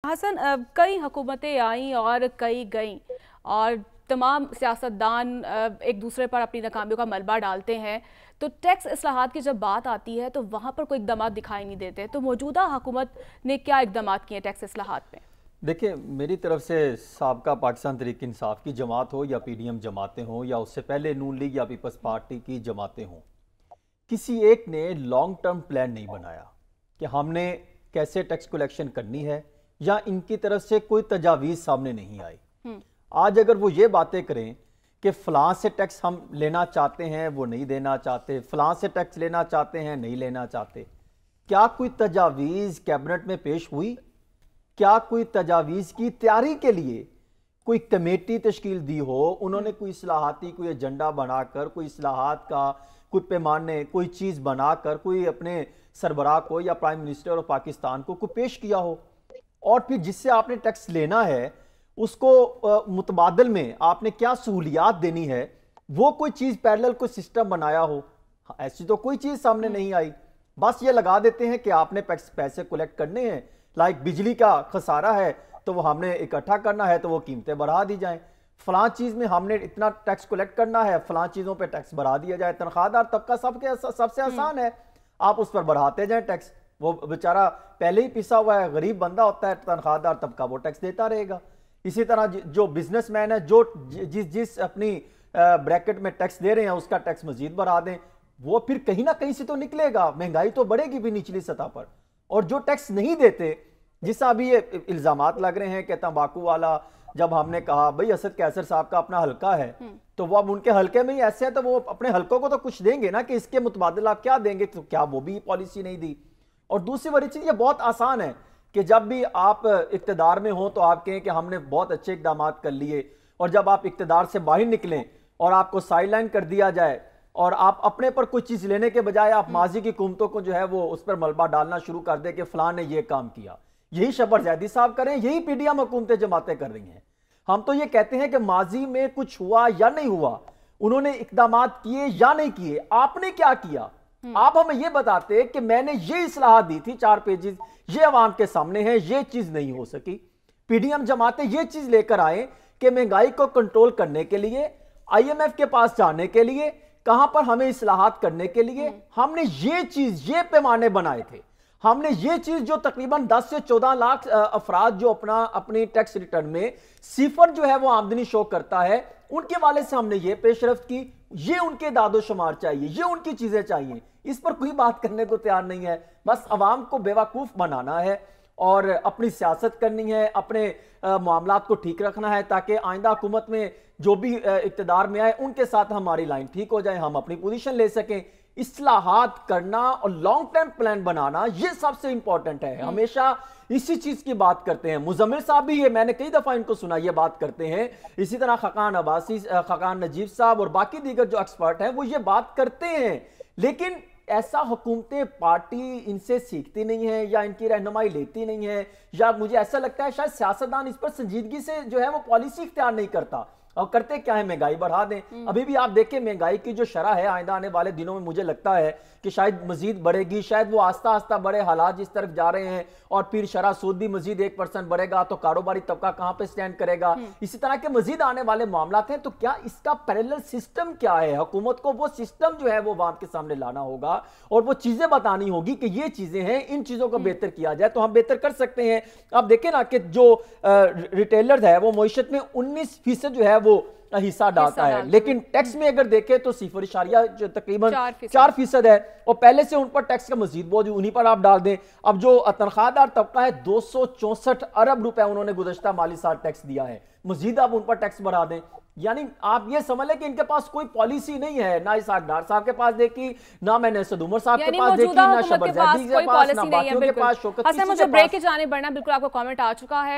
حسن، کئی حکومتیں آئیں اور کئی گئیں اور تمام سیاستدان ایک دوسرے پر اپنی ناکامیوں کا ملبہ ڈالتے ہیں، تو ٹیکس اصلاحات کی جب بات آتی ہے تو وہاں پر کوئی اقدامات دکھائی نہیں دیتے. تو موجودہ حکومت نے کیا اقدامات کیے ٹیکس اصلاحات میں؟ دیکھیں، میری طرف سے سابقہ پاکستان تحریک انصاف کی جماعت ہو یا پی ڈی ایم جماعتیں ہوں یا اس سے پہلے نون لیگ یا پیپلز پارٹی کی جماعتیں ہوں، کسی ایک نے لانگ ٹرم پلان نہیں بنایا کہ ہم نے کیسے ٹیکس کلیکشن کرنی ہے، یا ان کی طرف سے کوئی تجاویز سامنے نہیں آئی. آج اگر وہ یہ باتیں کریں کہ فلاں سے ٹیکس ہم لینا چاہتے ہیں وہ نہیں دینا چاہتے، فلاں سے ٹیکس لینا چاہتے ہیں نہیں لینا چاہتے، کیا کوئی تجاویز کیبنٹ میں پیش ہوئی؟ کیا کوئی تجاویز کی تیاری کے لیے کوئی کمیٹی تشکیل دی ہو؟ انہوں نے کوئی اصلاحاتی کوئی ایجنڈا بنا کر، کوئی اصلاحات کا کوئی پیمانے، کوئی چیز بنا کر کوئی اپنے سربراہ کو یا پرائم منسٹر اور پاکستان کو کوئی پیش کیا ہو؟ اور پھر جس سے آپ نے ٹیکس لینا ہے اس کو متبادل میں آپ نے کیا سہولیات دینی ہے، وہ کوئی چیز پیرلل کوئی سسٹم بنایا ہو؟ ایسی تو کوئی چیز سامنے نہیں آئی. بس یہ لگا دیتے ہیں کہ آپ نے پیسے کولیکٹ کرنے ہیں، لائک بجلی کا خسارہ ہے تو وہ ہم نے اکٹھا کرنا ہے تو وہ قیمتیں بڑھا دی جائیں، فلاں چیز میں ہم نے اتنا ٹیکس کولیکٹ کرنا ہے، فلاں چیزوں پہ ٹیکس بڑھا دیا جائے. تنخواہ دار طبقہ سب سے آسان ہے، آپ اس پر بڑھاتے جائیں ٹیکس. وہ بیچارہ پہلے ہی پسا ہوا ہے، غریب بندہ ہوتا ہے، تنخواہ دار طبقہ وہ ٹیکس دیتا رہے گا. اسی طرح جو بزنس مین ہے، جو جس اپنی بریکٹ میں ٹیکس دے رہے ہیں اس کا ٹیکس مزید بڑھا دیں، وہ پھر کہیں نہ کہیں سے تو نکلے گا، مہنگائی تو بڑھے گی بھی نچلی سطح پر. اور جو ٹیکس نہیں دیتے، جس طرح ابھی یہ الزامات لگ رہے ہیں کہ تمباکو والا، جب ہم نے کہا بھئی اسد کیسر صاحب کا اپنا حلقہ ہے تو وہ اب ان کے حلقے میں ہی ایسے ہیں تو وہ اپنے حلقوں کو تو کچھ دیں گے نا، کہ اس کے متبادل آپ کیا دیں گے، تو کیا وہ بھی پالیسی نہیں دی؟ اور دوسری بڑی چیز، یہ بہت آسان ہے کہ جب بھی آپ اقتدار میں ہوں تو آپ کہیں کہ ہم نے بہت اچھے اقدامات کر لیے، اور جب آپ اقتدار سے باہر نکلیں اور آپ کو سائیڈ لائن کر دیا جائے اور آپ اپنے پر کوئی چیز لینے کے بجائے آپ ماضی کی حکومتوں کو جو ہے وہ اس پر ملبہ ڈالنا شروع کر دے کہ فلاں نے یہ کام کیا. یہی شبر زیدی صاحب کریں، یہی پی ڈی ایم حکومتیں جماعتیں کر رہی ہیں. ہم تو یہ کہتے ہیں کہ ماضی میں کچھ ہوا یا نہیں ہوا، انہوں نے اقدامات کیے یا نہیں کیے، آپ نے کیا کیا؟ آپ ہمیں یہ بتاتے کہ میں نے یہ اصلاحات دی تھی 4 پیجز، یہ عوام کے سامنے ہے، یہ چیز نہیں ہو سکی. پی ڈی ایم جماعتیں یہ چیز لے کر آئیں کہ مہنگائی کو کنٹرول کرنے کے لیے، آئی ایم ایف کے پاس جانے کے لیے، کہاں پر ہمیں اصلاحات کرنے کے لیے ہم نے یہ چیز، یہ پیمانے بنائے تھے. ہم نے یہ چیز جو تقریباً 10 سے 14 لاکھ افراد جو اپنی ٹیکس ریٹرن میں صفر جو ہے وہ آمدنی شو کرتا ہے، ان کے والے سے ہم نے یہ پیش رفت کی. یہ ان کے داد و شمار چاہیے، یہ ان کی چیزیں چاہیے. اس پر کوئی بات کرنے کو تیار نہیں ہے. بس عوام کو بیوقوف بنانا ہے اور اپنی سیاست کرنی ہے، اپنے معاملات کو ٹھیک رکھنا ہے تاکہ آئندہ حکومت میں جو بھی اقتدار میں آئے ان کے ساتھ ہماری لائن ٹھیک ہو جائے، ہم اپنی پوزیشن لے سکیں. اصلاحات کرنا اور لانگ ٹرم پلان بنانا یہ سب سے امپورٹنٹ ہے. ہمیشہ اسی چیز کی بات کرتے ہیں. مزمل صاحب بھی یہ، میں نے کئی دفعہ ان کو سنا یہ بات کرتے ہیں. اسی طرح خاقان عباسی، خاقان نجیب صاحب اور باقی دیگر جو ایکسپرٹ ہیں وہ یہ بات کرتے ہیں. لیکن ایسا حکومتیں پارٹی ان سے سیکھتی نہیں ہے یا ان کی رہنمائی لیتی نہیں ہے، یا مجھے ایسا لگتا ہے شاید سیاستدان اس پر سنجیدگی سے جو ہے وہ پالیسی اختیار نہیں کرتا. اور کرتے کیا ہے، مہنگائی بڑھا دیں. ابھی بھی آپ دیکھیں مہنگائی کی جو شرح ہے آئندہ آنے والے دنوں میں مجھے لگتا ہے کہ شاید مزید بڑھے گی، شاید وہ آہستہ آہستہ بڑے. حالات جس طرف جا رہے ہیں اور پھر شرح سود بھی مزید 1% بڑھے گا تو کاروباری طبقہ کہاں پہ سٹینڈ کرے گا. اسی طرح کے مزید آنے والے معاملات ہیں. تو کیا اس کا پیرلل سسٹم کیا ہے؟ حکومت کو وہ سسٹم جو ہے وہ عوام کے سامنے لانا ہوگا اور وہ چیزیں بتانی ہوگی کہ یہ چیزیں ہیں، ان چیزوں کو بہتر کیا جائے تو ہم بہتر کر سکتے ہیں. آپ دیکھیں نا کہ جو ریٹیلرز ہے وہ معیشت میں 19% جو ہے وہ حصہ ڈالتا ہے، لیکن ٹیکس میں اگر دیکھیں تو 0.4 تقریباً 4% ہے، اور پہلے سے ان پر ٹیکس کا مزید بوجھ انہی پر آپ ڈال دیں. اب جو تنخواہ دار طبقہ ہے 264 ارب روپے انہوں نے گزشتہ مالی سال ٹیکس دیا ہے، مزید آپ ان پر ٹیکس بڑھا دیں. یعنی آپ یہ سمجھ لیں کہ ان کے پاس کوئی پالیسی نہیں ہے، نہ اسحاق ڈار صاحب کے پاس دیکھی، نہ میں نے اسد عمر صاحب کے پاس دیکھی، نہ شبر زیدی کے پاس، نہ باقیوں کے پاس. حسن مجھے بریک کے جانے بڑھنا، بالکل آپ کو کامنٹ آ چکا ہے.